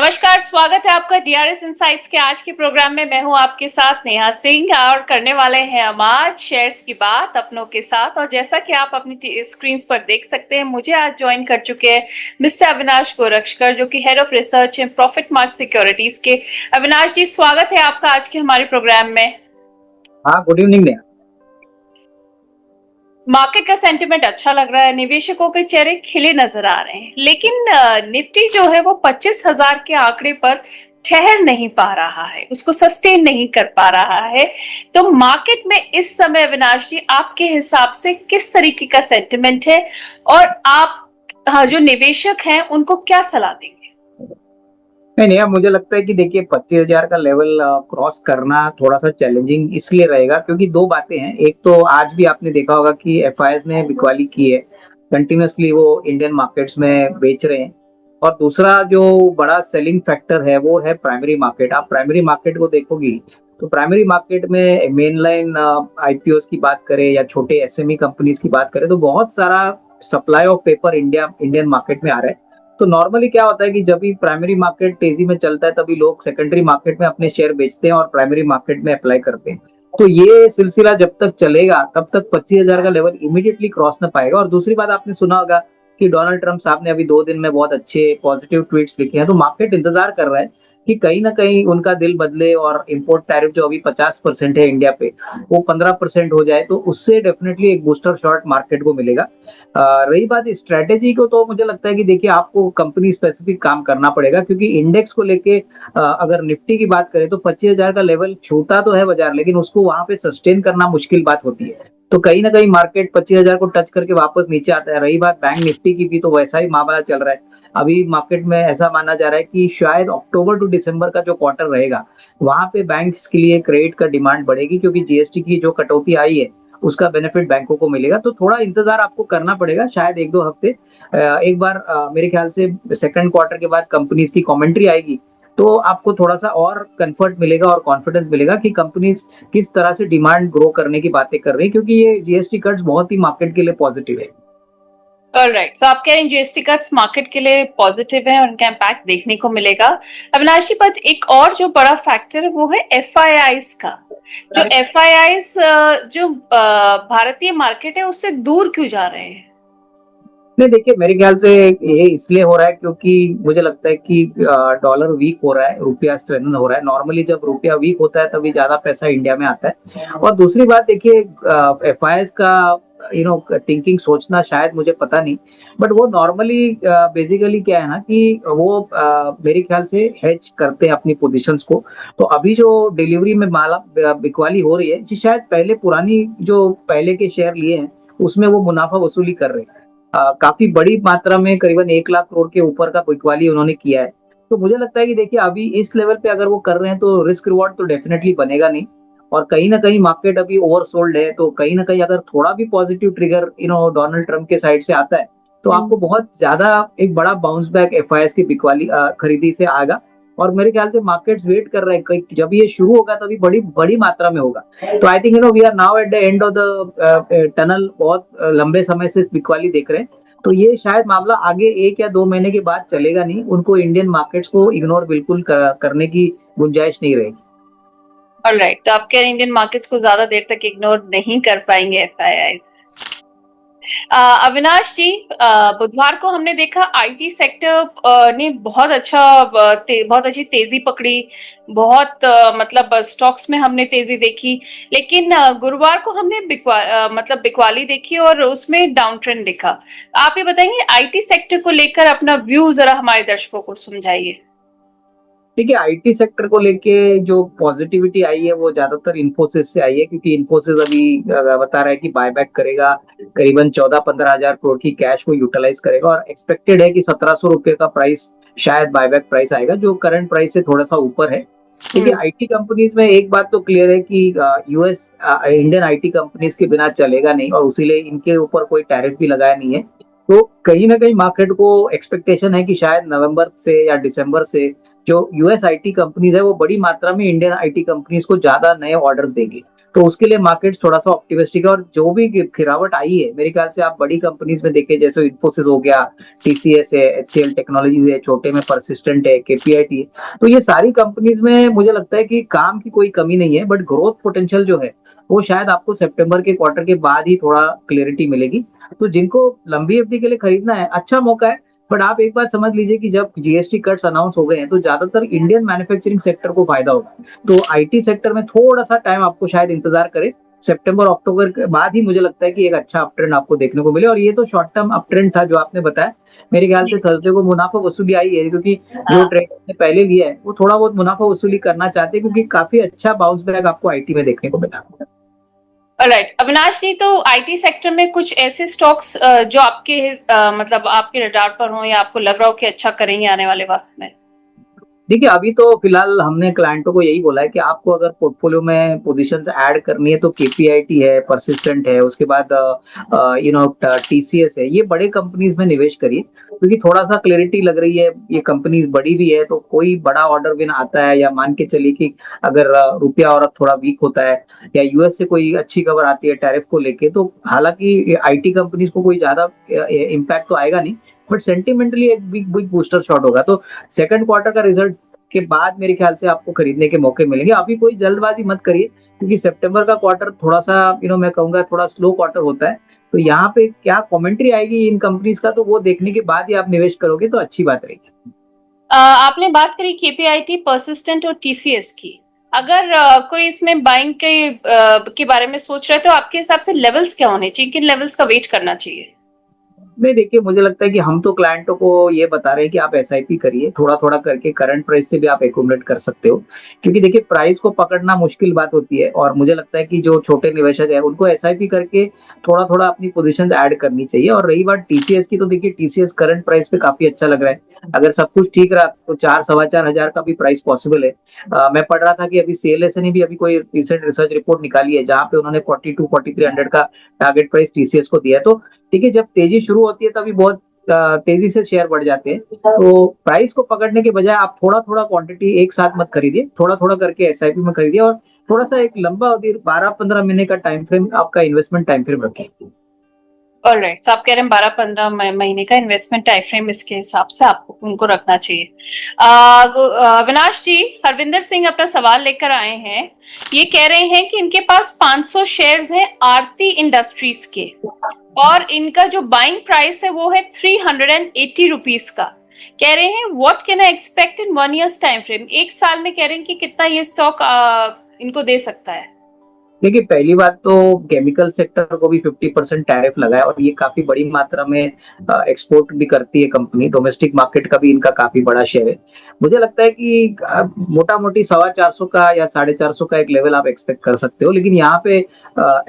नमस्कार, स्वागत है आपका डीआरएस इनसाइट्स के आज के प्रोग्राम में। मैं हूं आपके साथ नेहा सिंह और करने वाले हैं हम आज शेयर्स की बात अपनों के साथ। और जैसा कि आप अपनी स्क्रीन पर देख सकते हैं, मुझे आज ज्वाइन कर चुके हैं मिस्टर अविनाश गोरक्षकर, जो कि head of research in profit mart securities के। अविनाश जी, स्वागत है आपका आज के हमारे प्रोग्राम में। हाँ, गुड इवनिंग नेहा। मार्केट का सेंटिमेंट अच्छा लग रहा है, निवेशकों के चेहरे खिले नजर आ रहे हैं, लेकिन निफ्टी जो है वो 25,000 के आंकड़े पर ठहर नहीं पा रहा है, उसको सस्टेन नहीं कर पा रहा है। तो मार्केट में इस समय अविनाश जी आपके हिसाब से किस तरीके का सेंटिमेंट है, और आप जो निवेशक हैं उनको क्या सलाह देंगे? नहीं नहीं, मुझे लगता है कि देखिए 25,000 का लेवल क्रॉस करना थोड़ा सा चैलेंजिंग इसलिए रहेगा क्योंकि दो बातें हैं। एक तो आज भी आपने देखा होगा कि एफआईएस ने बिकवाली की है, कंटिन्यूसली वो इंडियन मार्केट्स में बेच रहे हैं। और दूसरा जो बड़ा सेलिंग फैक्टर है वो है प्राइमरी मार्केट। आप प्राइमरी मार्केट को देखोगी तो प्राइमरी मार्केट में मेन लाइन आईपीओस की बात करें या छोटे एसएमई कंपनीज की बात करें तो बहुत सारा supply of paper Indian market में आ रहा है। तो नॉर्मली क्या होता है कि जब भी प्राइमरी मार्केट तेजी में चलता है तभी लोग सेकेंडरी मार्केट में अपने शेयर बेचते हैं और प्राइमरी मार्केट में अप्लाई करते हैं। तो ये सिलसिला जब तक चलेगा तब तक 25,000 का लेवल इमीडिएटली क्रॉस ना पाएगा। और दूसरी बात आपने सुना होगा कि डोनाल्ड ट्रंप साहब ने अभी 2 दिन में बहुत अच्छे पॉजिटिव ट्वीट्स लिखे हैं, तो मार्केट इंतजार कर रहा है कि कहीं ना कहीं उनका दिल बदले और इम्पोर्ट टैरिफ जो अभी 50% है इंडिया पे वो 15% हो जाए, तो उससे डेफिनेटली एक बूस्टर शॉट मार्केट को मिलेगा। रही बात स्ट्रेटेजी को, तो मुझे लगता है कि देखिए आपको कंपनी स्पेसिफिक काम करना पड़ेगा क्योंकि इंडेक्स को लेके अगर निफ्टी की बात करें तो 25,000 का लेवल छूता तो है बाजार, लेकिन उसको वहां पे सस्टेन करना मुश्किल बात होती है। तो कहीं ना कहीं मार्केट 25,000 को टच करके वापस नीचे आता है। रही बात बैंक निफ्टी की भी, तो वैसा ही मामला चल रहा है। अभी मार्केट में ऐसा माना जा रहा है कि शायद अक्टूबर टू दिसंबर का जो क्वार्टर रहेगा वहां पे बैंक्स के लिए क्रेडिट का डिमांड बढ़ेगी क्योंकि जीएसटी की जो कटौती आई है उसका बेनिफिट बैंकों को मिलेगा। तो थोड़ा इंतजार आपको करना पड़ेगा, शायद 1-2 हफ्ते। एक बार मेरे ख्याल से सेकंड क्वार्टर के बाद कंपनीज की कमेंट्री आएगी तो आपको थोड़ा सा और कंफर्ट मिलेगा और कॉन्फिडेंस मिलेगा कि कंपनीज किस तरह से डिमांड ग्रो करने की बातें कर रही है, क्योंकि ये जीएसटी कट्स बहुत ही मार्केट के लिए पॉजिटिव है। ऑलराइट, तो आप कह रहे हैं जीएसटी कट्स मार्केट के लिए पॉजिटिव है और उनका इम्पैक्ट देखने को मिलेगा। अविनाशी, पर एक और जो बड़ा फैक्टर है वो है एफआईआईज का। जो एफआईआईज जो भारतीय मार्केट है उससे दूर क्यों जा रहे हैं? नहीं देखिए, मेरे ख्याल से ये इसलिए हो रहा है क्योंकि मुझे लगता है कि डॉलर वीक हो रहा है, रुपया स्ट्रेंथन हो रहा है। नॉर्मली जब रुपया वीक होता है तभी ज्यादा पैसा इंडिया में आता है। और दूसरी बात देखिए, एफआईएस का थिंकिंग सोचना शायद मुझे पता नहीं, बट वो नॉर्मली बेसिकली क्या है ना कि वो मेरे ख्याल से हेज करते हैं अपनी पोजीशंस को। तो अभी जो डिलीवरी में माला बिकवाली हो रही है जी, शायद पहले पुरानी जो पहले के शेयर लिए हैं उसमें वो मुनाफा वसूली कर रहे हैं। काफी बड़ी मात्रा में करीबन 1 लाख करोड़ के ऊपर का बिकवाली उन्होंने किया है। तो मुझे लगता है कि देखिए अभी इस लेवल पे अगर वो कर रहे हैं तो रिस्क रिवॉर्ड तो डेफिनेटली बनेगा नहीं। और कहीं ना कहीं मार्केट अभी ओवरसोल्ड है, तो कहीं ना कहीं अगर थोड़ा भी पॉजिटिव ट्रिगर डोनाल्ड ट्रंप के साइड से आता है तो आपको बहुत ज्यादा एक बड़ा बाउंस बैक एफआईएस की बिकवाली खरीदी से आएगा। और मेरे ख्याल से मार्केट्स वेट कर रहे हैं कि जब ये शुरू होगा तभी बड़ी बड़ी मात्रा में होगा। तो I think we are now at the end of the tunnel. बहुत लंबे समय से बिकवाली देख रहे हैं, तो ये शायद मामला आगे 1 या 2 महीने के बाद चलेगा नहीं। उनको इंडियन मार्केट्स को इग्नोर बिल्कुल करने की गुंजाइश नहीं रहेगी। ऑलराइट, तो आप कह रहे हैं इंडियन मार्केट्स को ज्यादा देर तक इग्नोर नहीं कर पाएंगे एफआईआई। अविनाश जी, बुधवार को हमने देखा आईटी सेक्टर ने बहुत अच्छी तेजी पकड़ी। बहुत मतलब स्टॉक्स में हमने तेजी देखी, लेकिन गुरुवार को हमने मतलब बिकवाली देखी और उसमें डाउन ट्रेंड दिखा। आप ये बताएंगे आईटी सेक्टर को लेकर अपना व्यू जरा हमारे दर्शकों को समझाइए। देखिए, आईटी सेक्टर को लेके जो पॉजिटिविटी आई है वो ज्यादातर इन्फोसिस से आई है, क्योंकि इन्फोसिस अभी बता रहा है कि बायबैक करेगा, करीबन 14-15 हजार करोड़ की कैश को यूटिलाइज करेगा और एक्सपेक्टेड है कि 1,700 रुपए का प्राइस शायद बायबैक प्राइस आएगा, जो करंट प्राइस से थोड़ा सा ऊपर है। देखिए, आईटी कंपनीज में एक बात तो क्लियर है कि यूएस इंडियन आईटी कंपनीज के बिना चलेगा नहीं, और उसीलिए इनके ऊपर कोई टैरिफ भी लगाया नहीं है। तो कहीं ना कहीं मार्केट को एक्सपेक्टेशन है कि शायद नवंबर से या दिसंबर से जो यूएस आईटी कंपनीज है वो बड़ी मात्रा में इंडियन आईटी कंपनीज को ज्यादा नए ऑर्डर्स देंगी। तो उसके लिए मार्केट थोड़ा सा ऑप्टिमिस्टिक है। और जो भी गिरावट आई है मेरे ख्याल से आप बड़ी कंपनीज में देखें, जैसे इन्फोसिस हो गया, टीसीएस है, एचसीएल टेक्नोलॉजीज है, छोटे में परसिस्टेंट है, केपीआईटी है, तो ये सारी कंपनीज में मुझे लगता है कि काम की कोई कमी नहीं है, बट ग्रोथ पोटेंशियल जो है वो शायद आपको सितंबर के क्वार्टर के बाद ही थोड़ा क्लियरिटी मिलेगी। तो जिनको लंबी अवधि के लिए खरीदना है, अच्छा मौका है। बट आप एक बात समझ लीजिए कि जब जीएसटी कट्स अनाउंस हो गए हैं तो ज्यादातर इंडियन मैन्युफैक्चरिंग सेक्टर को फायदा होगा। तो आईटी सेक्टर में थोड़ा सा टाइम आपको शायद इंतजार करे, सितंबर अक्टूबर के बाद ही मुझे लगता है कि एक अच्छा अप ट्रेंड आपको देखने को मिले। और ये तो शॉर्ट टर्म अप ट्रेंड था जो आपने बताया। मेरे ख्याल से थर्सडे को मुनाफा वसूली आई है, क्योंकि जो हाँ। ट्रेंड ने पहले लिया है वो थोड़ा बहुत मुनाफा वसूली करना चाहते हैं, क्योंकि काफी अच्छा बाउंस बैक आपको आईटी में देखने को मिला। राइट अविनाश जी, तो आईटी सेक्टर में कुछ ऐसे स्टॉक्स जो आपके मतलब आपके रडार पर हो या आपको लग रहा हो कि अच्छा करेंगे आने वाले वक्त में? देखिए, अभी तो फिलहाल हमने क्लाइंटों को यही बोला है कि आपको अगर पोर्टफोलियो में पोजीशंस ऐड करनी है तो केपीआईटी है, परसिस्टेंट है, उसके बाद टीसीएस है, ये बड़े कंपनीज में निवेश करिए, क्योंकि थोड़ा सा क्लैरिटी लग रही है, ये कंपनीज बड़ी भी है, तो कोई बड़ा ऑर्डर विन आता है, या मान के चलिए कि अगर रुपया और थोड़ा वीक होता है, या यूएस से कोई अच्छी खबर आती है टैरिफ को लेके, तो हालांकि आईटी कंपनीज को कोई ज्यादा इम्पैक्ट तो आएगा नहीं, बट सेंटिमेंटली एक बिग बिग बूस्टर शॉट होगा। तो सेकंड क्वार्टर का रिजल्ट के बाद मेरे ख्याल से आपको खरीदने के मौके मिलेंगे। अभी कोई जल्दबाजी मत करिए, क्योंकि सितंबर का क्वार्टर थोड़ा सा मैं कहूंगा थोड़ा स्लो क्वार्टर होता है। तो यहाँ पे क्या कमेंट्री आएगी इन कंपनीज का, तो वो देखने के बाद ही आप निवेश करोगे तो अच्छी बात रहेगी। आपने बात करी केपीआईटी, परसिस्टेंट और टीसीएस की। अगर कोई इसमें बाइंग के बारे में सोच रहा है तो आपके हिसाब से लेवल्स क्या होने चाहिए, किन लेवल्स का वेट करना चाहिए? नहीं, देखिए, मुझे लगता है कि हम तो क्लाइंटों को ये बता रहे हैं कि आप एसआईपी करिए, थोड़ा थोड़ा करके करंट प्राइस से भी आप एकोमोडेट कर सकते हो, क्योंकि देखिए प्राइस को पकड़ना मुश्किल बात होती है। और मुझे लगता है कि जो छोटे निवेशक है उनको एसआईपी करके थोड़ा थोड़ा अपनी पोजीशन ऐड करनी चाहिए। और रही बात टीसीएस की, तो देखिए टीसीएस करंट प्राइस पे काफी अच्छा लग रहा है। अगर सब कुछ ठीक रहा तो 4 सवा 4 हजार का भी प्राइस पॉसिबल है। मैं पढ़ रहा था कि अभी सीएलएसए ने भी अभी कोई रिसेंट रिसर्च रिपोर्ट निकाली है, जहां पे उन्होंने 42-4300 का टारगेट प्राइस टीसीएस को दिया है। तो देखिए, जब तेजी शुरू होती है तभी बहुत तेजी से शेयर बढ़ जाते हैं। तो प्राइस को पकड़ने के बजाय आप थोड़ा थोड़ा क्वांटिटी एक साथ मत खरीदिए, थोड़ा थोड़ा करके एसआईपी में खरीदिए, और थोड़ा सा एक लंबा अवधि 12-15 महीने का टाइम फ्रेम आपका इन्वेस्टमेंट टाइम फ्रेम रखिए। ऑलराइट, तो आप कह रहे हैं 12-15 महीने का इन्वेस्टमेंट टाइम फ्रेम, इसके हिसाब से आपको उनको रखना चाहिए। अविनाश जी, हरविंदर सिंह अपना सवाल लेकर आए हैं। ये कह रहे हैं कि इनके पास 500 शेयर्स हैं आरती इंडस्ट्रीज के, और इनका जो बाइंग प्राइस है वो है 380 रुपीज का। कह रहे हैं what can I expect in 1 years time frame, एक साल में कह रहे हैं कि कितना ये स्टॉक इनको दे सकता है? देखिए, पहली बात तो केमिकल सेक्टर को भी 50% टैरिफ लगा है, और ये काफी बड़ी मात्रा में एक्सपोर्ट भी करती है कंपनी। डोमेस्टिक मार्केट का भी इनका काफी बड़ा शेयर है। मुझे लगता है कि मोटा मोटी 450 का या 450 का एक लेवल आप एक्सपेक्ट कर सकते हो, लेकिन यहाँ पे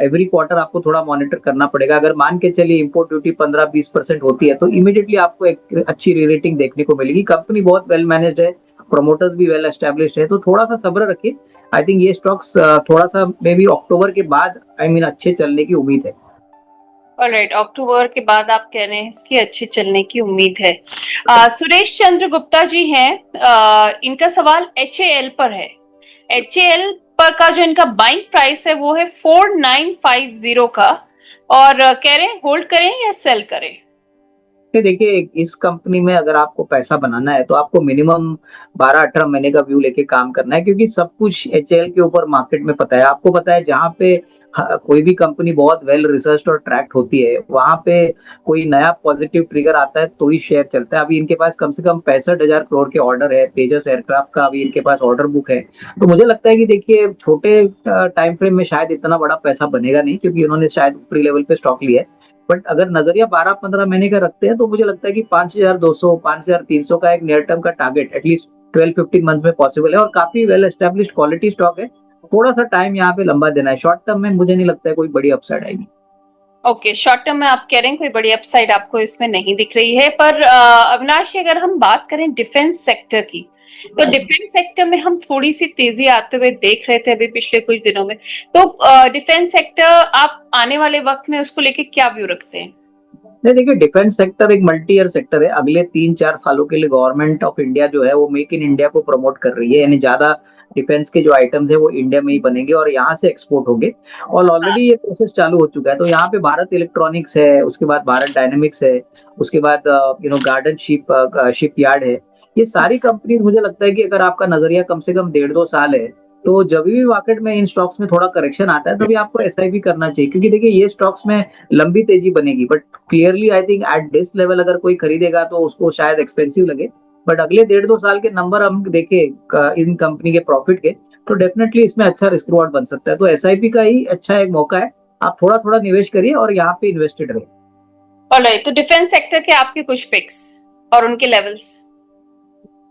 एवरी क्वार्टर आपको थोड़ा मॉनिटर करना पड़ेगा। अगर मान के चलिए इम्पोर्ट ड्यूटी 15-20% होती है तो इमीडिएटली आपको एक अच्छी रेटिंग देखने को मिलेगी। कंपनी बहुत वेल मैनेज्ड है, प्रमोटर्स भी वेल एस्टेब्लिश्ड है, तो थोड़ा सा सब्र रखिए। आई थिंक ये स्टॉक्स थोड़ा सा मे बी अक्टूबर के बाद अच्छे चलने की उम्मीद है। ऑलराइट, अक्टूबर के बाद आप कह रहे हैं इसकी अच्छी चलने की उम्मीद है। सुरेश चंद्र गुप्ता जी हैं, इनका सवाल एचएएल पर है। एचएएल पर का जो इनका बाइंग प्राइस है वो है 4950 का, और कह रहे हैं होल्ड करें या सेल करें? देखिए, इस कंपनी में अगर आपको पैसा बनाना है तो आपको मिनिमम 12-18 महीने का व्यू लेके काम करना है, क्योंकि सब कुछ एचएएल के ऊपर मार्केट में पता है। आपको पता है, जहाँ पे कोई भी कंपनी बहुत वेल रिसर्च और ट्रैक्ड होती है, वहां पे कोई नया पॉजिटिव ट्रिगर आता है तो ही शेयर चलता है। अभी इनके पास कम से कम 65,000 करोड़ के ऑर्डर है, तेजस एयरक्राफ्ट का अभी इनके पास ऑर्डर बुक है। तो मुझे लगता है कि देखिए, छोटे टाइम फ्रेम में शायद इतना बड़ा पैसा बनेगा नहीं, क्योंकि उन्होंने शायद ऊपरी लेवल पे स्टॉक लिया है। बट अगर नजरिया 12-15 महीने का रखते हैं तो मुझे लगता है कि 5,200 5,300 का एक नियर टर्म का टारगेट एटलीस्ट 12-15 मंथ्स में पॉसिबल है, और काफी वेल एस्टेब्लिश्ड क्वालिटी स्टॉक है। थोड़ा सा टाइम यहाँ पे लंबा देना है। शॉर्ट टर्म में मुझे नहीं लगता है कोई बड़ी अपसाइड आएगी। ओके, शॉर्ट टर्म में आप कह रहे हैं कोई बड़ी अपसाइड आपको इसमें नहीं दिख रही है। पर अविनाश जी, अगर हम बात करें डिफेंस सेक्टर की, तो डिफेंस सेक्टर में हम थोड़ी सी तेजी आते हुए देख रहे थे अभी पिछले कुछ दिनों में। तो डिफेंस सेक्टर आप आने वाले वक्त में उसको लेके क्या व्यू रखते हैं? नहीं, देखिए, डिफेंस सेक्टर एक मल्टी ईयर सेक्टर है। अगले 3-4 सालों के लिए गवर्नमेंट ऑफ इंडिया जो है वो मेक इन इंडिया को प्रमोट कर रही है, यानी ज्यादा डिफेंस के जो आइटम्स है वो इंडिया में ही बनेंगे और यहाँ से एक्सपोर्ट होंगे। और ऑलरेडी ये प्रोसेस चालू हो चुका है। तो यहाँ पे भारत इलेक्ट्रॉनिक्स है, उसके बाद भारत डायनेमिक्स है, उसके बाद गार्डन शिप यार्ड है। ये सारी कंपनी मुझे लगता है कि अगर आपका नजरिया कम से कम 1.5-2 साल है, तो जब भी मार्केट में इन स्टॉक्स में थोड़ा करेक्शन आता है तभी आपको एसआईपी करना चाहिए, क्योंकि देखिए ये स्टॉक्स में लंबी तेजी बनेगी। But clearly I think at this level अगर कोई खरीदेगा तो उसको शायद एक्सपेंसिव लगे। बट अगले 1.5-2 साल के नंबर हम देखें इन कंपनी के प्रॉफिट के, तो डेफिनेटली इसमें अच्छा रिस्क रिवॉर्ड बन सकता है। तो एसआईपी का ही अच्छा एक मौका है, आप थोड़ा थोड़ा निवेश करिए और यहाँ पे इन्वेस्टेड रहे। ऑलराइट, तो डिफेंस सेक्टर के आपके कुछ पिक्स और उनके लेवल्स?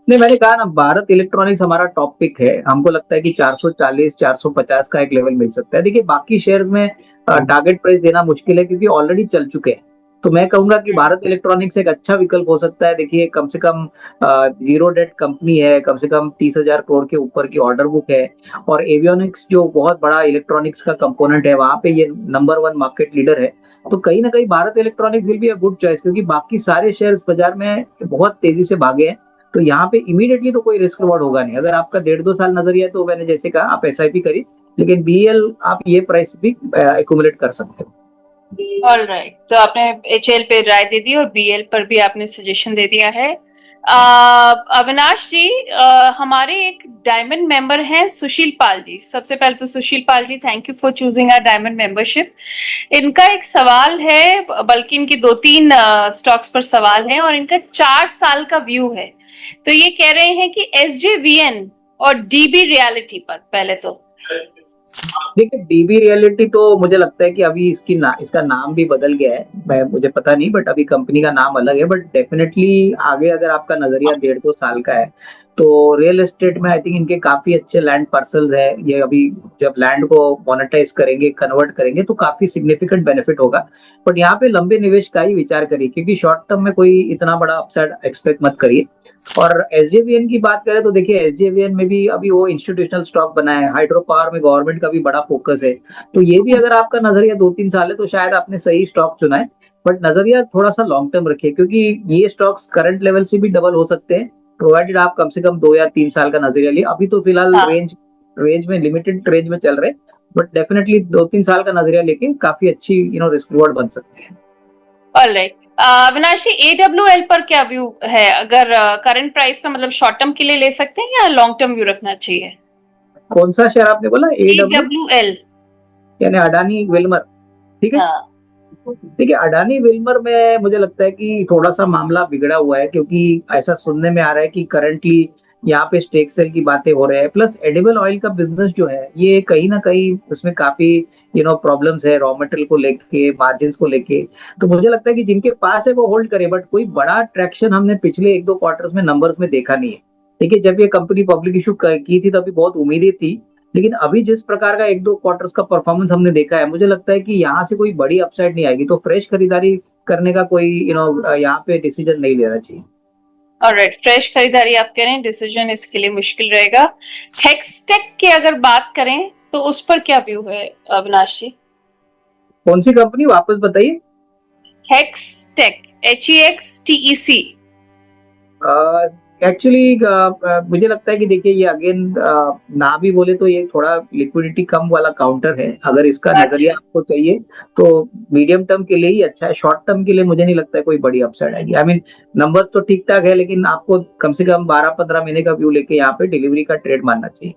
नहीं, मैंने कहा ना, भारत इलेक्ट्रॉनिक्स हमारा टॉप पिक है। हमको लगता है कि 440 450 का एक लेवल मिल सकता है। देखिए बाकी शेयर्स में टारगेट प्राइस देना मुश्किल है क्योंकि ऑलरेडी चल चुके हैं। तो मैं कहूंगा कि भारत इलेक्ट्रॉनिक्स एक अच्छा विकल्प हो सकता है। देखिए कम से कम जीरो डेट कंपनी है, कम से कम 30,000 करोड़ के ऊपर की ऑर्डर बुक है, और एवियोनिक्स जो बहुत बड़ा इलेक्ट्रॉनिक्स का कंपोनेंट है वहां पे ये नंबर 1 मार्केट लीडर है। तो कहीं ना कहीं Bharat electronics will be a good choice, क्योंकि बाकी सारे शेयर्स बाजार में बहुत तेजी से भागे हैं। तो यहाँ पे इमीडिएटली तो कोई रिस्क रिवॉर्ड होगा नहीं। अगर आपका 1.5-2 साल नजरिया है तो मैंने जैसे कहा आप एसआईपी करिए, लेकिन बीएल आप ये प्राइस भी एक्यूमुलेट कर सकते हो। ऑलराइट, तो आपने एचएल पे राय दे दी और बीएल पर भी आपने सजेशन दे दिया है। अविनाश जी, हमारे एक डायमंड मेंबर हैं सुशील पाल जी। सबसे पहले तो Sushil Pal ji, thank you for choosing our diamond membership. इनका एक सवाल है, बल्कि इनकी 2-3 स्टॉक्स पर सवाल है और इनका 4 साल का व्यू है। तो ये कह रहे हैं कि एसजेवीएन और डीबी रियलिटी पर पहले तो। देखिए डीबी रियलिटी तो मुझे लगता है कि अभी इसका नाम भी बदल गया है। मुझे पता नहीं, बट अभी कंपनी का नाम अलग है। बट डेफिनेटली आगे अगर आपका नजरिया 1.5-2 साल का है तो रियल एस्टेट में आई थिंक इनके काफी अच्छे लैंड पार्सल्स है। ये अभी जब लैंड को मोनेटाइज करेंगे, कन्वर्ट करेंगे, तो काफी सिग्निफिकेंट बेनिफिट होगा। बट यहाँ पे लंबे निवेश का ही विचार करिए, क्योंकि शॉर्ट टर्म में कोई इतना बड़ा अपसाइड एक्सपेक्ट मत करिए। और एसजेवीएन की बात करें तो देखिए एसजेवीएन में भी अभी वो इंस्टीट्यूशनल स्टॉक बना है। हाइड्रो पावर में गवर्नमेंट का भी बड़ा फोकस है। तो ये भी अगर आपका नजरिया 2-3 साल है तो शायद आपने सही स्टॉक चुना है। बट नजरिया थोड़ा सा लॉन्ग टर्म रखिए, क्योंकि ये स्टॉक्स करंट लेवल से भी डबल हो सकते हैं, प्रोवाइडेड आप कम से कम 2 या 3 साल का नजरिया लिए। अभी तो फिलहाल हाँ। रेंज में लिमिटेड रेंज में चल रहे हैं, बट डेफिनेटली 2-3 साल का नजरिया लेके काफी अच्छी रिस्क रिवॉर्ड बन सकते हैं। ऑलराइट, अविनाश जी, एडब्ल्यूएल पर क्या व्यू है? अगर करंट प्राइस पे मतलब शॉर्ट टर्म के लिए ले सकते हैं या लॉन्ग टर्म व्यू रखना चाहिए? कौन सा शेयर आपने बोला? एडब्ल्यूएल। यानी अडानी विल्मर, ठीक है। हाँ। देखिए अडानी विल्मर में मुझे लगता है कि थोड़ा सा मामला बिगड़ा हुआ है, क्योंकि ऐसा सुनने में आ रहा है कि करंटली यहाँ पे स्टेक सेल की बातें हो रहे हैं। प्लस एडिबल ऑयल का बिजनेस जो है ये कहीं ना कहीं उसमें काफी प्रॉब्लम्स है, रॉ मटेरियल को लेके, मार्जिन को लेके। तो मुझे लगता है कि जिनके पास है वो होल्ड करे, बट कोई बड़ा ट्रैक्शन हमने पिछले 1-2 क्वार्टर्स में नंबर्स में देखा नहीं है। देखिए जब ये कंपनी पब्लिक इशू की थी तभी बहुत उम्मीदें थी, लेकिन अभी जिस प्रकार का 1-2 क्वार्टर्स का परफॉर्मेंस हमने देखा है, मुझे लगता है कि यहाँ से कोई बड़ी अपसाइड नहीं आएगी। तो फ्रेश खरीदारी करने का कोई यहाँ पे डिसीजन नहीं लेना चाहिए। ऑलराइट, फ्रेश खरीदारी आप कह रहे हैं, डिसीजन इसके लिए मुश्किल रहेगा। हेक्सटेक की अगर बात करें तो उस पर क्या व्यू है अविनाश जी? कौन सी कंपनी वापस बताइए? हेक्सटेक, HEXTEC। एक्चुअली मुझे लगता है कि देखिए ये अगेन ना भी बोले तो ये थोड़ा लिक्विडिटी कम वाला काउंटर है। अगर इसका नजरिया आपको चाहिए तो मीडियम टर्म के लिए ही अच्छा है। शॉर्ट टर्म के लिए मुझे नहीं लगता है कोई बड़ी अपसाइड आएगी। आई मीन नंबर्स तो ठीक ठाक है, लेकिन आपको कम से कम 12-15 महीने का व्यू लेके यहाँ पे डिलीवरी का ट्रेड मानना चाहिए।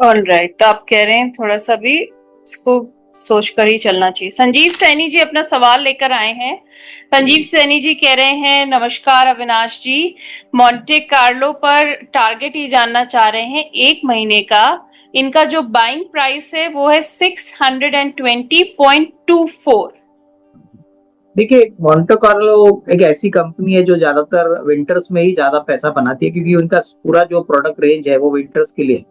ऑलराइट, तो आप कह रहे हैं थोड़ा सा भी इसको सोच कर ही चलना चाहिए। संजीव सैनी जी अपना सवाल लेकर आए हैं। संजीव सैनी जी कह रहे हैं, नमस्कार अविनाश जी, मोंटे कार्लो पर टारगेट ही जानना चाह रहे हैं 1 महीने का। इनका जो बाइंग प्राइस है वो है 620.24। देखिए मोंटे कार्लो एक ऐसी कंपनी है जो ज्यादातर विंटर्स में ही ज्यादा पैसा बनाती है, क्योंकि उनका पूरा जो प्रोडक्ट रेंज है वो विंटर्स के लिए।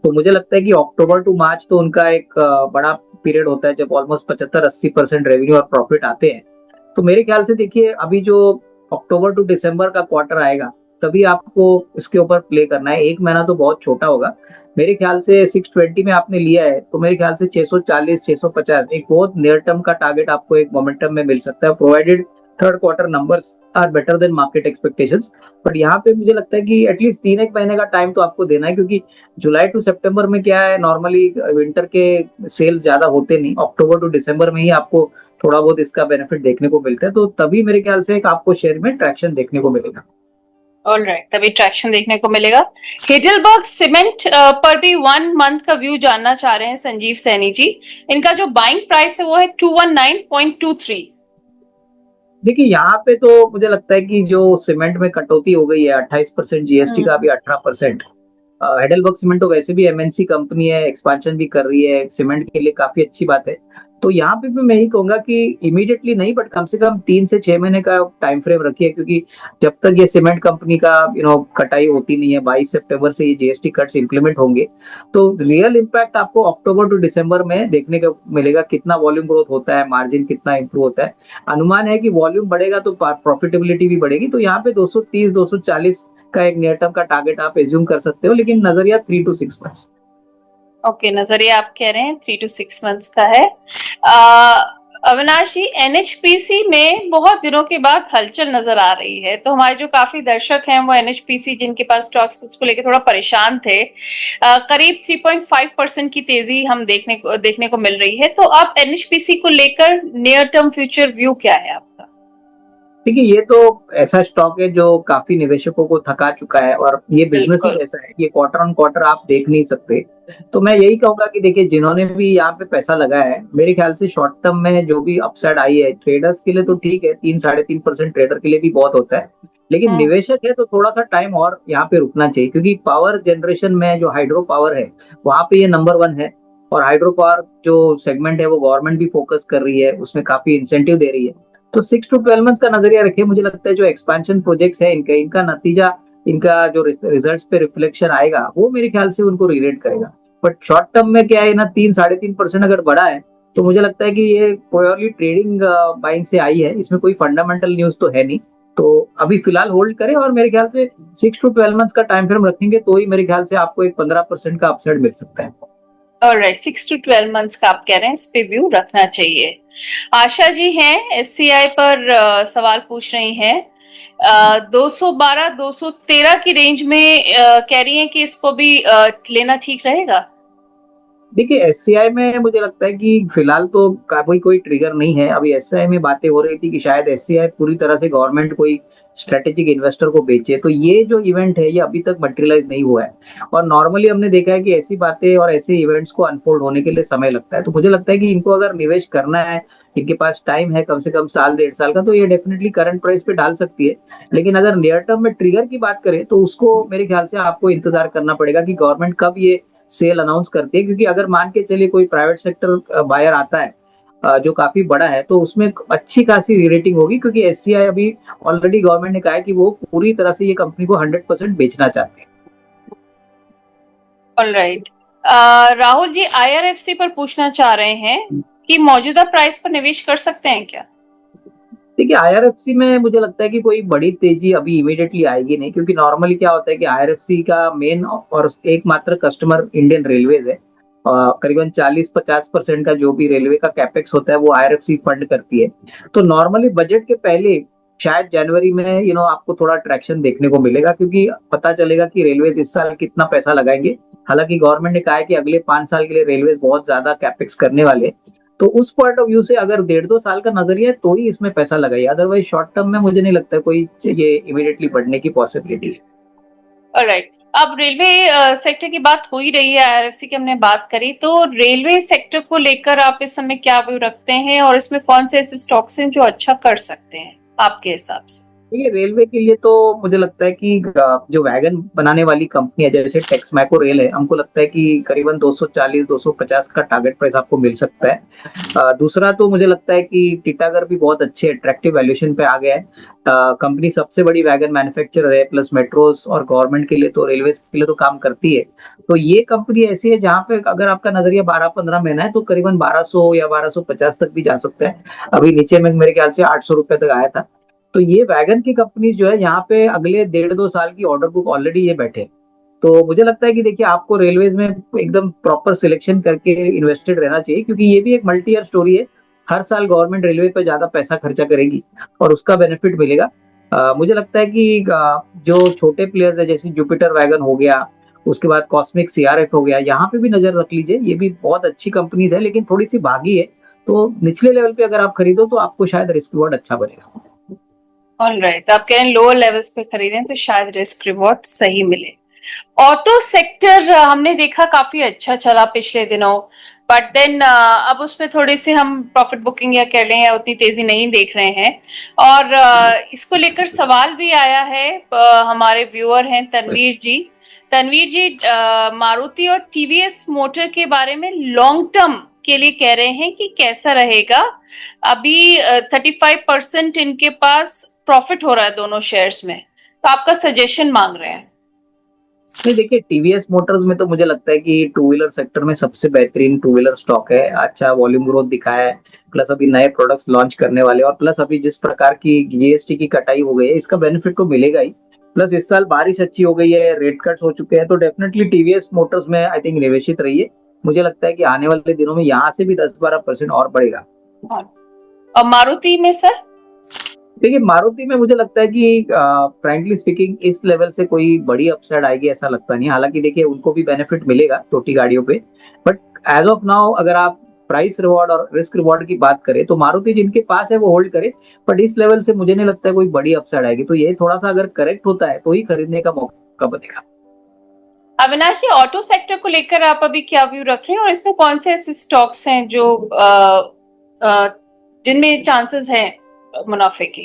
तो मुझे लगता है कि अक्टूबर टू मार्च तो उनका एक बड़ा पीरियड होता है जब ऑलमोस्ट 75-80% रेवेन्यू और प्रॉफिट आते हैं। तो मेरे ख्याल से देखिए अभी जो अक्टूबर टू दिसंबर का क्वार्टर आएगा तभी आपको इसके ऊपर प्ले करना है। 1 महीना तो बहुत छोटा होगा। मेरे ख्याल से 620 में आपने लिया है तो मेरे ख्याल से 640-650 एक बहुत नियर टर्म का टारगेट आपको एक मोमेंटम में मिल सकता है, provided third quarter numbers are better than market expectations. But यहाँ पे मुझे लगता है कि एटलीस्ट 3 एक महीने का टाइम तो आपको देना है, क्योंकि जुलाई टू सितंबर में क्या है, नॉर्मली विंटर के सेल्स ज्यादा होते नहीं, अक्टूबर टू दिसंबर में ही आपको थोड़ा बहुत इसका बेनिफिट देखने को मिलता है, तो तभी मेरे ख्याल से एक आपको शेयर में ट्रैक्शन देखने को मिलेगा। ऑलराइट, तभी ट्रैक्शन देखने को मिलेगा। हेडलबर्ग सीमेंट पर भी 1 मंथ का व्यू जानना चाह रहे हैं संजीव सैनी जी। इनका जो बाइंग प्राइस है वो है 219.23। देखिए यहाँ पे तो मुझे लगता है कि जो सीमेंट में कटौती हो गई है 28%, जीएसटी का भी 18%। हेडेलबर्ग सीमेंट तो वैसे भी एमएनसी कंपनी है, एक्सपांशन भी कर रही है, सीमेंट के लिए काफी अच्छी बात है। तो यहाँ पे भी मैं यही कहूंगा कि इमीडिएटली नहीं, बट कम से कम 3 से 6 महीने का टाइम फ्रेम रखिए, क्योंकि जब तक ये सीमेंट कंपनी का कटाई होती नहीं है, 22 सितंबर से ये जीएसटी कट्स इंप्लीमेंट होंगे, तो रियल इम्पैक्ट आपको अक्टूबर टू दिसंबर में देखने को मिलेगा, कितना वॉल्यूम ग्रोथ होता है, मार्जिन कितना इंप्रूव होता है। अनुमान है कि वॉल्यूम बढ़ेगा तो प्रॉफिटेबिलिटी भी बढ़ेगी, तो यहाँ पे 230 240 का एक नियर टर्म का टारगेट आप एज्यूम कर सकते हो, लेकिन नजरिया 3 to 6 मंथ्स। ओके, नजरिया आप कह रहे हैं 3 to 6 मंथ्स का है। अविनाश जी, एनएचपीसी में बहुत दिनों के बाद हलचल नजर आ रही है, तो हमारे जो काफी दर्शक हैं वो एनएचपीसी जिनके पास स्टॉक्स उसको लेकर थोड़ा परेशान थे। करीब 3.5% की तेजी हम देखने को मिल रही है। तो आप एनएचपीसी को लेकर नियर टर्म फ्यूचर व्यू क्या है आपका? देखिए ये तो ऐसा स्टॉक है जो काफी निवेशकों को थका चुका है, और ये बिजनेस ही बिल्कुल। ऐसा है, ये क्वार्टर ऑन क्वार्टर आप देख नहीं सकते। तो मैं यही कहूंगा कि देखिए, जिन्होंने भी यहाँ पे पैसा लगाया है, मेरे ख्याल से शॉर्ट टर्म में जो भी अपसाइड आई है, ट्रेडर्स के लिए तो ठीक है, 3 साढ़े 3% ट्रेडर के लिए भी बहुत होता है, लेकिन हम्म। निवेशक है तो थोड़ा सा टाइम और यहाँ पे रुकना चाहिए, क्योंकि पावर जनरेशन में जो हाइड्रो पावर है वहां पे ये नंबर 1 है। और हाइड्रो पावर जो सेगमेंट है वो गवर्नमेंट भी फोकस कर रही है, उसमें काफी इंसेंटिव दे रही है। तो 6 to 12 मंथ्स का नजरिया रखिए, मुझे लगता है जो एक्सपेंशन प्रोजेक्ट्स है इनका इनका नतीजा, इनका जो रिजल्ट्स पे रिफ्लेक्शन आएगा वो मेरे ख्याल से उनको रिलेट करेगा। बट शॉर्ट टर्म में क्या है ना, 3 साढ़े 3% अगर बढ़ा है तो मुझे लगता है कि ये प्योरली ट्रेडिंग बाइंग से आई है, इसमें कोई फंडामेंटल न्यूज तो है नहीं। तो अभी फिलहाल होल्ड करें, और मेरे ख्याल से 6 to 12 मंथ्स का टाइम फ्रेम रखेंगे तो ही मेरे ख्याल से आपको एक 15% का अपसाइड मिल सकता है। ऑलराइट, 6 to 12 मंथ्स का आप कह रहे हैं इस पे व्यू रखना चाहिए। आशा जी हैं एससीआई पर सवाल पूछ रही हैं। 212 213 की रेंज में कह रही हैं कि इसको भी लेना ठीक रहेगा। देखिए एससीआई में मुझे लगता है कि फिलहाल तो कोई ट्रिगर नहीं है। अभी एससीआई में बातें हो रही थी कि शायद एससीआई पूरी तरह से गवर्नमेंट कोई स्ट्रेटेजिक इन्वेस्टर को बेचे, तो ये जो इवेंट है ये अभी तक मटेरियलाइज नहीं हुआ है। और नॉर्मली हमने देखा है कि ऐसी बातें और ऐसे इवेंट्स को अनफोल्ड होने के लिए समय लगता है, तो मुझे लगता है कि इनको अगर निवेश करना है, इनके पास टाइम है कम से कम साल 1.5 साल का, तो ये डेफिनेटली करंट प्राइस पे डाल सकती है। लेकिन अगर नियर टर्म में ट्रिगर की बात करें तो उसको मेरे ख्याल से आपको इंतजार करना पड़ेगा कि गवर्नमेंट कब ये सेल अनाउंस करती है, क्योंकि अगर मान के चलिए कोई प्राइवेट सेक्टर बायर आता है जो काफी बड़ा है, तो उसमें अच्छी खासी रीरेटिंग होगी, क्योंकि एससीआई अभी ऑलरेडी गवर्नमेंट ने कहा है कि वो पूरी तरह से ये कंपनी को 100% बेचना चाहते हैं। ऑलराइट, राहुल जी आईआरएफसी पर पूछना चाह रहे हैं कि मौजूदा प्राइस पर निवेश कर सकते हैं क्या? देखिए आईआरएफसी में मुझे लगता है कि कोई बड़ी तेजी अभी इमीडिएटली आएगी नहीं, क्योंकि नॉर्मली क्या होता है कि आईआरएफसी का मेन और एकमात्र कस्टमर इंडियन रेलवेज है। करीबन 40-50% का जो भी रेलवे का कैपेक्स होता है वो आईआरएफसी फंड करती है। तो नॉर्मली बजट के पहले शायद जनवरी में आपको थोड़ा ट्रैक्शन देखने को मिलेगा, क्योंकि पता चलेगा कि रेलवेज इस साल कितना पैसा लगाएंगे। हालांकि गवर्नमेंट ने कहा है कि अगले 5 साल के लिए रेलवेज बहुत ज्यादा कैपेक्स करने वाले हैं। तो उस पॉइंट ऑफ व्यू से अगर 1.5-2 साल का नजरिया है तो ही इसमें पैसा लगाइए, अदरवाइज शॉर्ट टर्म में मुझे नहीं लगता कोई ये इमीडिएटली बढ़ने की पॉसिबिलिटी है। ऑलराइट, अब रेलवे सेक्टर की बात हो ही रही है, आईआरएफसी की हमने बात करी, तो रेलवे सेक्टर को लेकर आप इस समय क्या व्यू रखते हैं और इसमें कौन से ऐसे स्टॉक्स हैं जो अच्छा कर सकते हैं आपके हिसाब से? ये रेलवे के लिए तो मुझे लगता है कि जो वैगन बनाने वाली कंपनी है जैसे टेक्समैको रेल है, हमको लगता है कि करीबन 240-250 का टारगेट प्राइस आपको मिल सकता है। दूसरा तो मुझे लगता है कि टीटागढ़ भी बहुत अच्छे अट्रैक्टिव वैल्यूएशन पे आ गया है। कंपनी सबसे बड़ी वैगन मैन्युफैक्चरर है, प्लस मेट्रोस और गवर्नमेंट के लिए तो रेलवे के लिए तो काम करती है। तो ये कंपनी ऐसी है जहाँ पे अगर आपका नजरिया 12-15 महीना है तो करीबन 1200 या 1250 तक भी जा सकता है। अभी नीचे में मेरे ख्याल से 800 रुपए तक आया था। तो ये वैगन की कंपनी जो है यहाँ पे अगले 1.5-2 साल की ऑर्डर बुक ऑलरेडी ये बैठे। तो मुझे लगता है कि देखिए आपको रेलवेज में एकदम प्रॉपर सिलेक्शन करके इन्वेस्टेड रहना चाहिए, क्योंकि ये भी एक मल्टी ईयर स्टोरी है। हर साल गवर्नमेंट रेलवे पे ज्यादा पैसा खर्चा करेगी और उसका बेनिफिट मिलेगा। मुझे लगता है कि जो छोटे प्लेयर्स है जैसे जुपिटर वैगन हो गया, उसके बाद कॉस्मिक सीआरएफ हो गया, यहाँ पे भी नजर रख लीजिए। ये भी बहुत अच्छी कंपनीज है लेकिन थोड़ी सी भागी है, तो निचले लेवल पे अगर आप खरीदो तो आपको शायद रिस्क रिवॉर्ड अच्छा बनेगा। ऑलराइट, आप कह रहे हैं लोअर लेवल्स पे खरीदें तो शायद रिस्क रिवॉर्ड सही मिले। ऑटो सेक्टर हमने देखा काफी अच्छा चला पिछले दिनों, बट देन अब उसमें थोड़ी सी हम प्रॉफिट बुकिंग या कह लें या उतनी तेजी नहीं देख रहे हैं। और इसको लेकर सवाल भी आया है। हमारे व्यूअर हैं तनवीर जी। तनवीर जी, मारुति और टीवीएस मोटर के बारे में लॉन्ग टर्म के लिए कह रहे हैं कि कैसा रहेगा। अभी 35% इनके पास प्रॉफिट हो रहा है दोनों शेयर्स में, तो आपका सजेशन मांग रहे हैं। नहीं देखिए, टीवीएस मोटर्स में तो मुझे लगता है कि टू व्हीलर सेक्टर में सबसे बेहतरीन टू व्हीलर स्टॉक है। अच्छा वॉल्यूम ग्रोथ दिखाया है, प्लस अभी नए प्रोडक्ट्स लॉन्च करने वाले, और प्लस अभी जिस प्रकार की जीएसटी की कटाई हो गई है इसका बेनिफिट तो मिलेगा ही। प्लस इस साल बारिश अच्छी हो गई है, रेट कट्स हो चुके हैं, तो डेफिनेटली टीवीएस मोटर्स में आई थिंक निवेशित रहिए। मुझे लगता है कि आने वाले दिनों में यहाँ से भी 10-12% और बढ़ेगा। और मारुति में सर? देखिए मारुति में मुझे लगता है कि फ्रैंकली स्पीकिंग इस लेवल से कोई बड़ी अपसाइड आएगी ऐसा लगता नहीं। हालांकि देखिए उनको भी बेनिफिट मिलेगा छोटी गाड़ियों पे, बट एज ऑफ नाउ अगर आप प्राइस रिवॉर्ड और रिस्क रिवॉर्ड की बात करें तो मारुति जिनके पास है वो होल्ड करे, बट इस लेवल से मुझे नहीं लगता है कोई बड़ी अपसाइड आएगी। तो ये थोड़ा सा अगर करेक्ट होता है तो ही खरीदने का मौका बनेगा। अविनाश जी, ऑटो सेक्टर को लेकर आप अभी क्या व्यू रख रहे हैं और इसमें कौन से ऐसे स्टॉक्स हैं जो जिनमें चांसेस हैं मुनाफे के?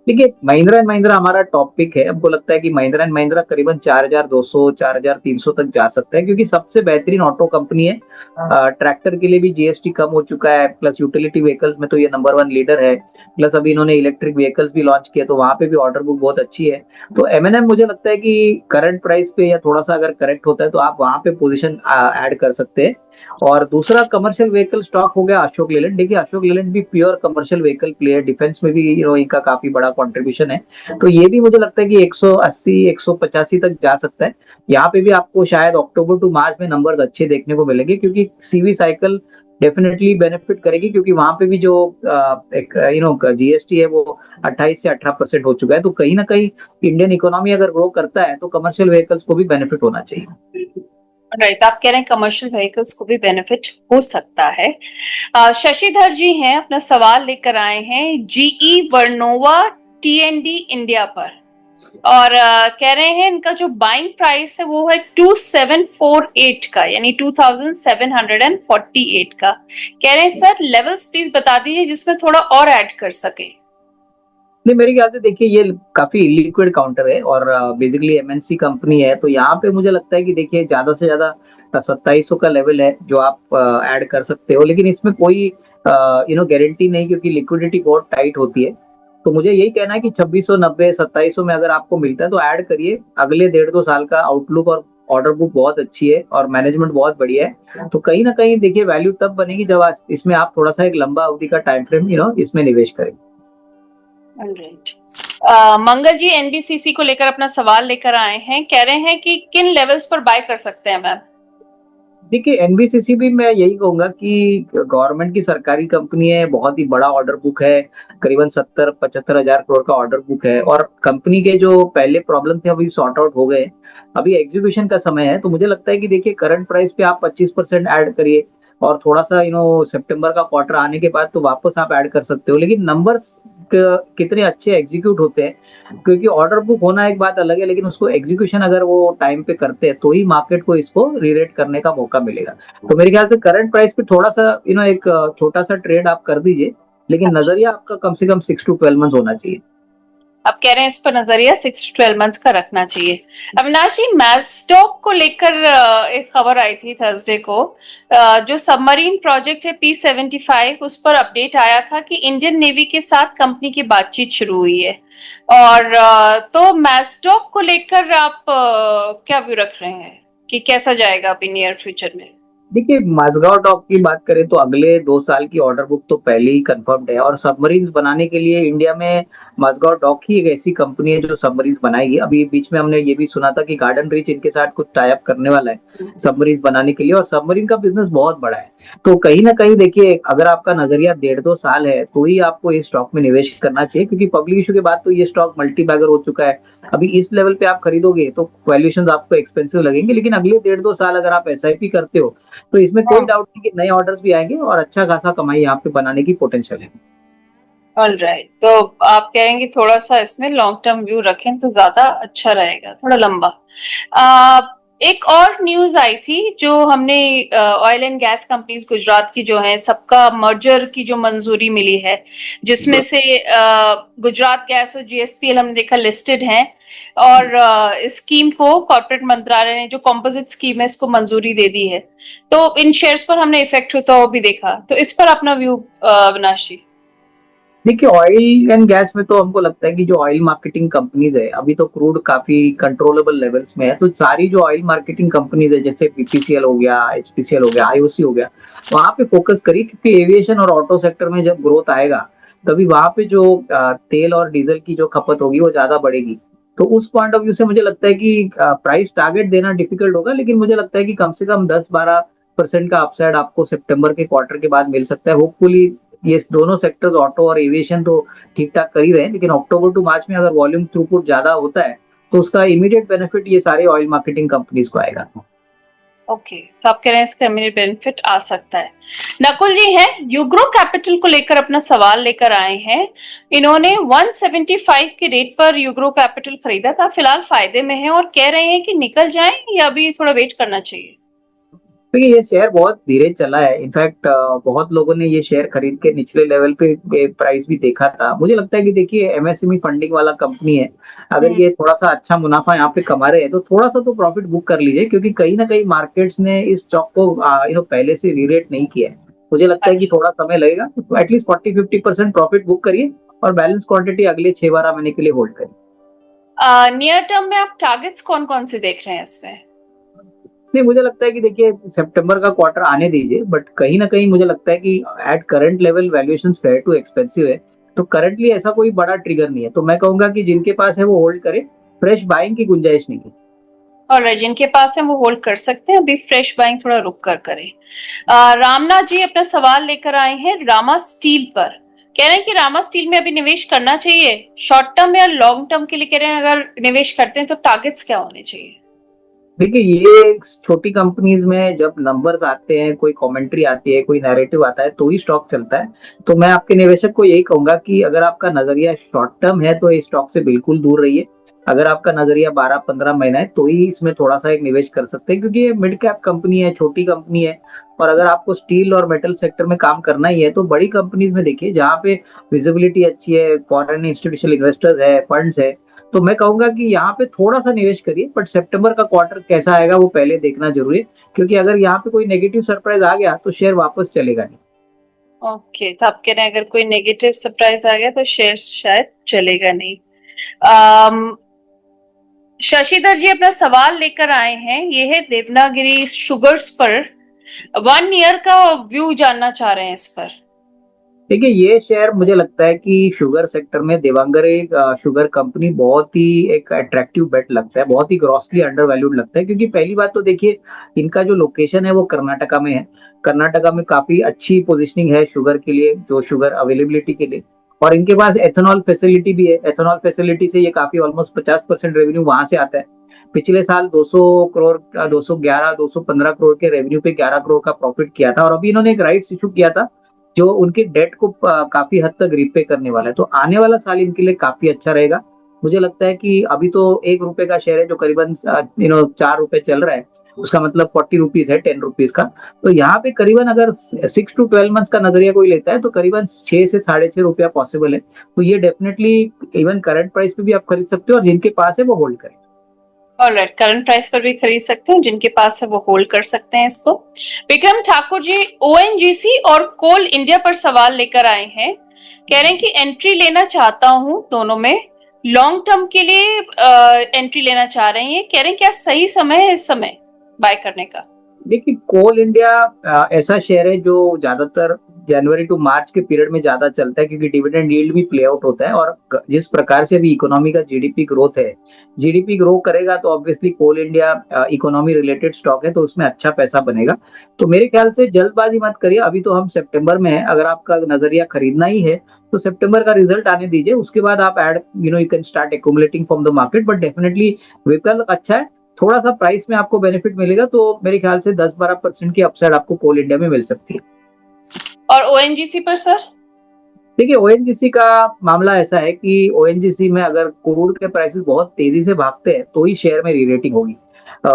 देखिए महिंद्रा एंड महिंद्रा हमारा टॉप पिक है। हमको लगता है कि महिंद्रा एंड महिंद्रा करीबन 4200 4300 तक जा सकता है, क्योंकि सबसे बेहतरीन ऑटो कंपनी है। ट्रैक्टर के लिए भी जीएसटी कम हो चुका है, प्लस यूटिलिटी व्हीकल्स में तो ये नंबर 1 लीडर है। प्लस अभी इन्होंने इलेक्ट्रिक व्हीकल्स भी लॉन्च किया, तो वहां पे भी ऑर्डर बुक बहुत अच्छी है। तो एमएनएम मुझे लगता है कि करंट प्राइस पे या थोड़ा सा अगर करेक्ट होता है तो आप वहां पे पोजीशन ऐड कर सकते हैं। और दूसरा कमर्शियल व्हीकल स्टॉक हो गया अशोक लेलैंड। देखिए अशोक लेलैंड भी pure commercial vehicle player, defence में भी इनका काफी बड़ा कंट्रीब्यूशन है। तो ये भी मुझे लगता है कि 180 185 तक जा सकता है। यहाँ पे भी आपको शायद अक्टूबर टू मार्च में नंबर्स अच्छे देखने को मिलेंगे, क्योंकि सीवी साइकिल डेफिनेटली बेनिफिट करेगी, क्योंकि वहां पे भी जो एक जीएसटी है वो 28 से 18% हो चुका है। तो कहीं ना कहीं इंडियन इकोनॉमी अगर ग्रो करता है तो कमर्शियल व्हीकल्स को भी बेनिफिट होना चाहिए। राइट, आप कह रहे हैं कमर्शियल व्हीकल्स को भी बेनिफिट हो सकता है। शशिधर जी हैं, अपना सवाल लेकर आए हैं जीई वर्नोवा टीएनडी इंडिया पर, और कह रहे हैं इनका जो बाइंग प्राइस है वो है 2748 का, यानी 2748 का। कह रहे हैं सर लेवल्स प्लीज बता दीजिए जिसमें थोड़ा और ऐड कर सके। नहीं मेरे ख्याल से देखिए ये काफी लिक्विड काउंटर है और बेसिकली एमएनसी कंपनी है, तो यहाँ पे मुझे लगता है कि देखिए ज्यादा से ज्यादा 2700 का लेवल है जो आप ऐड कर सकते हो, लेकिन इसमें कोई गारंटी नहीं, क्योंकि लिक्विडिटी बहुत टाइट होती है। तो मुझे यही कहना है कि 2690 2700 में अगर आपको मिलता है तो ऐड करिए। अगले 1.5-2 साल का आउटलुक और ऑर्डर बुक बहुत अच्छी है और मैनेजमेंट बहुत बढ़िया है। तो कहीं ना कहीं देखिए वैल्यू तब बनेगी जब इसमें आप थोड़ा सा एक लंबा अवधि का टाइम फ्रेम इसमें निवेश करें। मंगल जी एनबीसीसी को लेकर अपना सवाल लेकर आए हैं, कह रहे हैं कि किन लेवल्स पर बाय कर सकते हैं मैम? देखिए एनबीसीसी भी मैं यही कहूंगा कि गवर्नमेंट की सरकारी कंपनी है, बहुत ही बड़ा ऑर्डर बुक है, करीबन 70-75 हजार करोड़ का ऑर्डर बुक है, और कंपनी के जो पहले प्रॉब्लम थे अभी सॉर्ट आउट हो गए। अभी एग्जीक्यूशन का समय है, तो मुझे लगता है कि देखिए करंट प्राइस पे आप 25% ऐड करिए, और थोड़ा सा सितंबर का क्वार्टर आने के बाद तो वापस आप ऐड कर सकते हो। लेकिन नंबर्स कितने अच्छे एग्जीक्यूट होते हैं, क्योंकि ऑर्डर बुक होना एक बात अलग है, लेकिन उसको एग्जीक्यूशन अगर वो टाइम पे करते हैं तो ही मार्केट को इसको रीरेट करने का मौका मिलेगा। तो मेरे ख्याल से करंट प्राइस पे थोड़ा सा एक छोटा सा ट्रेड आप कर दीजिए, लेकिन नजरिया आपका कम से कम 6 to 12 मंथ होना चाहिए। आप कह रहे हैं इस पर नजरिया 6 to 12 मंथ्स का रखना चाहिए। अविनाश जी, मैस्टॉक को लेकर एक खबर आई थी थर्सडे को, जो सबमरीन प्रोजेक्ट है P-75, उस पर अपडेट आया था कि इंडियन नेवी के साथ कंपनी की बातचीत शुरू हुई है। और तो मैस्टॉक को लेकर आप क्या व्यू रख रहे हैं कि कैसा जाएगा अभी नियर फ्यूचर में? देखिए माझगांव डॉक की बात करें तो अगले 2 साल की ऑर्डर बुक तो पहले ही कंफर्म्ड है और सबमरीन्स बनाने के लिए इंडिया में माझगांव डॉक ही एक ऐसी कंपनी है जो सबमरीन्स बनाएगी। अभी बीच में हमने ये भी सुना था कि गार्डन रीच इनके साथ कुछ टाई अप करने वाला है सबमरीन्स बनाने के लिए और सबमरीन का बिजनेस बहुत बड़ा है। तो कहीं ना कहीं देखिए अगर आपका नजरिया 1.5-2 साल है तो ही आपको इस स्टॉक में निवेश करना चाहिए क्योंकि पब्लिक इशू के बाद तो ये स्टॉक मल्टी बैगर हो चुका है। अभी इस लेवल पे आप खरीदोगे तो वैल्यूएशन आपको एक्सपेंसिव लगेंगे, लेकिन अगले 1.5-2 साल अगर आप एसआईपी करते हो तो इसमें कोई हाँ। डाउट नहीं कि नए ऑर्डर्स भी आएंगे और अच्छा खासा कमाई यहाँ पे बनाने की पोटेंशियल है। ऑलराइट, तो आप कहेंगे थोड़ा सा इसमें लॉन्ग टर्म व्यू रखें तो ज्यादा अच्छा रहेगा, थोड़ा लंबा। आ, एक और न्यूज आई थी जो हमने oil and gas companies Gujarat की जो है सबका मर्जर की जो मंजूरी मिली है, जिसमें से गुजरात गैस और जीएसपीएल हमने देखा लिस्टेड हैं और इस स्कीम को कॉर्पोरेट मंत्रालय ने जो कॉम्पोजिट स्कीम है इसको मंजूरी दे दी है। तो इन शेयर्स पर हमने इफेक्ट होता हुआ भी देखा, तो इस पर अपना व्यू अविनाश जी। देखिए ऑयल एंड गैस में तो हमको लगता है कि जो ऑयल मार्केटिंग कंपनीज है अभी तो क्रूड काफी कंट्रोलेबल लेवल्स में है, तो सारी जो ऑयल मार्केटिंग कंपनीज है जैसे बीपीसीएल हो गया, एचपीसीएल हो गया, आईओसी हो गया, वहां पे फोकस करिए क्योंकि एविएशन और ऑटो सेक्टर में जब ग्रोथ आएगा तभी वहां पे जो तेल और डीजल की जो खपत होगी वो ज्यादा बढ़ेगी। तो उस पॉइंट ऑफ व्यू से मुझे लगता है कि प्राइस टारगेट देना डिफिकल्ट होगा, लेकिन मुझे लगता है कि कम से कम 10-12% का अपसाइड आपको सितंबर के क्वार्टर के बाद मिल सकता है। होपफुली ये दोनों सेक्टर्स ऑटो और एविएशन तो ठीक ठाक कर ही रहे हैं, लेकिन अक्टूबर टू मार्च में अगर वॉल्यूम थ्रूपुट ज्यादा होता है तो उसका इमीडिएट बेनिफिट ये सारे ऑयल मार्केटिंग कंपनीज को आएगा। ओके, तो आप कह रहे हैं इसका इमीडिएट बेनिफिट आ सकता है। नकुल जी हैं यूग्रो कैपिटल को लेकर अपना सवाल लेकर आए हैं। इन्होंने 175 के रेट पर यूग्रो कैपिटल खरीदा था, फिलहाल फायदे में है और कह रहे हैं कि निकल जाएं या अभी थोड़ा वेट करना चाहिए। देखिए ये शेयर बहुत धीरे चला है, इनफैक्ट बहुत लोगों ने ये शेयर खरीद के निचले लेवल पे प्राइस भी देखा था। मुझे लगता है कि देखिए एमएसएमई फंडिंग वाला कंपनी है, अगर हम्म। ये थोड़ा सा अच्छा मुनाफा यहाँ पे कमा रहे हैं तो थोड़ा सा तो प्रॉफिट बुक कर लीजिए क्योंकि कहीं ना कहीं मार्केट्स ने इस स्टॉक को पहले से रीरेट नहीं किया है। मुझे लगता है कि अच्छा। थोड़ा समय लगेगा, तो एटलीस्ट 40-50% प्रॉफिट बुक करिए और बैलेंस क्वांटिटी अगले 6-12 महीने के लिए होल्ड करिए। नियर टर्म में आप टारगेट्स कौन कौन से देख रहे हैं इसमें? नहीं मुझे लगता है कि देखिए सितंबर का क्वार्टर आने दीजिए, बट कहीं ना कहीं मुझे लगता है कि at current level valuation fair too expensive है। तो करंटली ऐसा कोई बड़ा ट्रिगर नहीं है, तो मैं कहूंगा कि जिनके पास है वो होल्ड करे, फ्रेश बाइंग की गुंजाइश नहीं है। और जिनके पास है वो होल्ड कर सकते हैं, अभी फ्रेश बाइंग थोड़ा रुक कर करें। रामनाथ जी अपना सवाल लेकर आए हैं रामा स्टील पर। कह रहे हैं कि रामा स्टील में अभी निवेश करना चाहिए, शॉर्ट टर्म या लॉन्ग टर्म के लिए कह रहे हैं, अगर निवेश करते हैं तो टारगेट्स क्या होने चाहिए? देखिए ये छोटी कंपनीज में जब नंबर्स आते हैं, कोई कमेंट्री आती है, कोई नैरेटिव आता है तो ही स्टॉक चलता है। तो मैं आपके निवेशक को यही कहूंगा कि अगर आपका नजरिया शॉर्ट टर्म है तो इस स्टॉक से बिल्कुल दूर रहिए। अगर आपका नजरिया 12-15 महीना है तो ही इसमें थोड़ा सा एक निवेश कर सकते हैं क्योंकि ये मिड कैप कंपनी है, छोटी कंपनी है। और अगर आपको स्टील और मेटल सेक्टर में काम करना ही है तो बड़ी कंपनीज में देखिए जहाँ पे विजिबिलिटी अच्छी है, फॉरेन इंस्टीट्यूशनल इन्वेस्टर्स है, फंड्स है, तो मैं कहूंगा कि यहाँ पे थोड़ा सा निवेश करिए, बट सितंबर का क्वार्टर कैसा आएगा वो पहले देखना जरूरी है क्योंकि अगर यहाँ पे कोई नेगेटिव सरप्राइज आ गया तो शेयर वापस चलेगा नहीं। ओके, तो आप कह रहे हैं अगर कोई नेगेटिव सरप्राइज आ गया तो शेयर शायद चलेगा नहीं। अम, शशिधर जी अपना सवाल लेकर आए हैं, ये है देवनागिरी शुगर्स पर। 1 ईयर का व्यू जानना चाह रहे हैं इस पर। देखिए ये शेयर मुझे लगता है कि शुगर सेक्टर में देवांगरे शुगर कंपनी बहुत ही एक अट्रैक्टिव बेट लगता है, बहुत ही ग्रॉसली अंडर वैल्यूड लगता है क्योंकि पहली बात तो देखिए इनका जो लोकेशन है वो कर्नाटका में है। कर्नाटका में काफी अच्छी पोजीशनिंग है शुगर के लिए, जो शुगर अवेलेबिलिटी के लिए, और इनके पास एथेनॉल फैसिलिटी भी है। एथेनॉल फैसिलिटी से ये काफी ऑलमोस्ट 50% रेवेन्यू वहां से आता है। पिछले साल 200 करोड़, 211 215 करोड़ के रेवेन्यू पे 11 करोड़ का प्रॉफिट किया था, और अभी इन्होंने एक राइट्स इशू किया था जो उनके डेट को काफी हद तक रिपे करने वाला है। तो आने वाला साल इनके लिए काफी अच्छा रहेगा। मुझे लगता है कि अभी तो 1 रुपए का शेयर है जो करीबन 4 रुपए चल रहा है, उसका मतलब 40 रुपीज है, 10 रुपीज का। तो यहाँ पे करीबन अगर 6 to 12 मंथ्स का नजरिया कोई लेता है तो करीबन 6 से 6.5 रुपया पॉसिबल है। तो ये डेफिनेटली इवन करंट प्राइस पे भी आप खरीद सकते हो और जिनके पास है वो होल्ड करें। ऑलराइट, करंट प्राइस पर भी खरीद सकते हैं, जिनके पास है वो होल्ड कर सकते हैं इसको। विक्रम ठाकुर जी ओएनजीसी और कोल इंडिया पर सवाल लेकर आए हैं। कह रहे हैं कि एंट्री लेना चाहता हूं दोनों में, लॉन्ग टर्म के लिए एंट्री लेना चाह रहे हैं। कह रहे हैं क्या सही समय है इस समय बाय करने का? देखिए कोल इंडिया ऐसा शेयर है जो ज्यादातर जनवरी टू मार्च के पीरियड में ज्यादा चलता है क्योंकि डिविडेंड यील्ड भी प्ले आउट होता है और जिस प्रकार से भी इकोनॉमी का जीडीपी ग्रोथ है, जीडीपी ग्रो करेगा तो ऑब्वियसली कोल इंडिया इकोनॉमी रिलेटेड स्टॉक है तो उसमें अच्छा पैसा बनेगा। तो मेरे ख्याल से जल्दबाजी मत करिए, अभी तो हम सितंबर में है, अगर आपका नजरिया खरीदना ही है तो सितंबर का रिजल्ट आने दीजिए, उसके बाद आप and you can start accumulating from the market, but definitely विकल्प अच्छा है। थोड़ा सा प्राइस में आपको बेनिफिट मिलेगा तो मेरे ख्याल से 10-12% की अपसाइड आपको कोल इंडिया में मिल सकती है। और ओएनजीसी पर सर? देखिए ओएनजीसी का मामला ऐसा है कि ओएनजीसी में अगर क्रूड के प्राइसेस बहुत तेजी से भागते हैं तो ही शेयर में रीरेटिंग होगी।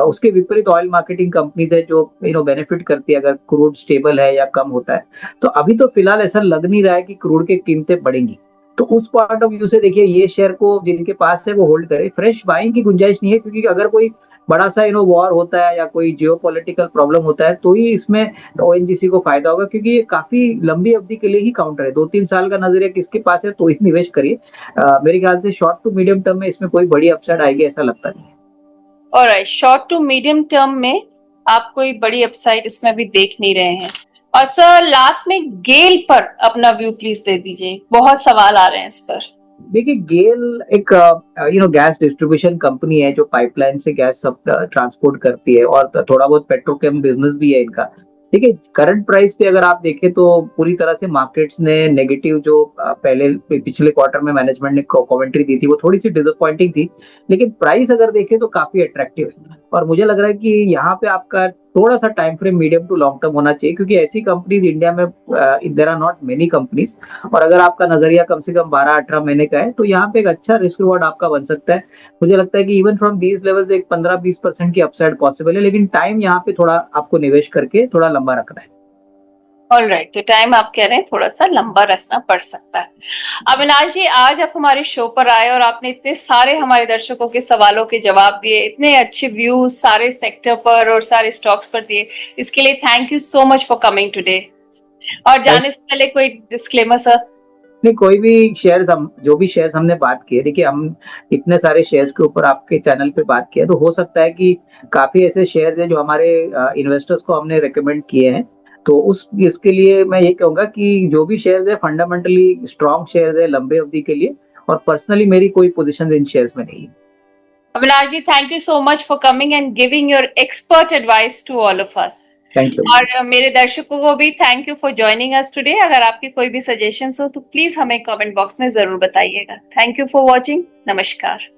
उसके विपरीत ऑयल मार्केटिंग कंपनीज है जो बेनिफिट करती है अगर क्रूड स्टेबल है या कम होता है। तो अभी तो फिलहाल ऐसा लग नहीं रहा है कि क्रूड की कीमतें बढ़ेंगी। तो उस पॉइंट ऑफ व्यू से देखिए ये शेयर को जिनके पास है वो होल्ड करे, फ्रेश बाइंग की गुंजाइश नहीं है क्योंकि अगर कोई बड़ा सा वॉर होता है या कोई जियोपॉलिटिकल प्रॉब्लम होता है तो ही इसमें ओएनजीसी को फायदा होगा क्योंकि ये काफी लंबी अवधि के लिए ही काउंटर है। 2-3 साल का नजरिया किसके पास है तो ही निवेश करिए। मेरे ख्याल से शॉर्ट टू मीडियम टर्म में इसमें कोई बड़ी अपसाइड आएगी ऐसा लगता नहीं है। Alright, short to medium term में आप कोई बड़ी अपसाइड इसमें अभी देख नहीं रहे हैं। और सर लास्ट में गेल पर अपना व्यू प्लीज दे दीजिए, बहुत सवाल आ रहे हैं इस पर। देखिए गेल एक गैस डिस्ट्रीब्यूशन कंपनी है जो पाइपलाइन से गैस सब ट्रांसपोर्ट करती है और थोड़ा बहुत पेट्रोकेम बिजनेस भी है इनका। देखिए करंट प्राइस पे अगर आप देखें तो पूरी तरह से मार्केट्स ने नेगेटिव जो पहले पिछले क्वार्टर में मैनेजमेंट ने कमेंट्री दी थी वो थोड़ी सी डिसअपॉइंटिंग थी, लेकिन प्राइस अगर देखें तो काफी अट्रैक्टिव है और मुझे लग रहा है कि यहाँ पे आपका थोड़ा सा time frame medium to long term होना चाहिए क्योंकि ऐसी कंपनीज इंडिया में there are not many companies. और अगर आपका नजरिया कम से कम 12-18 महीने का है तो यहाँ पे एक अच्छा रिस्क रिवॉर्ड आपका बन सकता है। मुझे लगता है कि इवन फ्रॉम दीज लेवल्स एक 15-20% की अपसाइड पॉसिबल है, लेकिन टाइम यहाँ पे थोड़ा आपको निवेश करके थोड़ा लंबा रखना है। ऑलराइट, तो टाइम आप कह रहे हैं थोड़ा सा लंबा रखना पड़ सकता है। अविनाश जी, आज आप हमारे शो पर आए और आपने इतने सारे हमारे दर्शकों के सवालों के जवाब दिए, इतने अच्छे व्यूज सारे सेक्टर पर और सारे स्टॉक्स पर दिए, इसके लिए thank you so much for coming today. और जाने से पहले कोई डिस्क्लेमर सर? नहीं, कोई भी शेयर्स हम जो भी शेयर्स हमने बात की है, देखिए हम इतने सारे शेयर्स के ऊपर आपके चैनल पे बात किया तो हो सकता है कि काफी ऐसे शेयर्स हैं जो हमारे इन्वेस्टर्स को हमने रेकमेंड किए हैं। तो उसके लिए मैं ये कहूंगा कि जो भी शेयर्स है फंडामेंटली स्ट्रॉन्ग शेयर्स है लंबे अवधि के लिए, और पर्सनली मेरी कोई पोजीशन इन शेयर्स में नहीं है। Avinash ji, thank you so much for coming and giving your expert advice to all of us. Thank you. और मेरे दर्शकों को भी thank you for joining us today. अगर आपकी कोई भी सजेशंस हो तो प्लीज हमें कमेंट बॉक्स में जरूर बताइएगा। Thank you for watching. नमस्कार।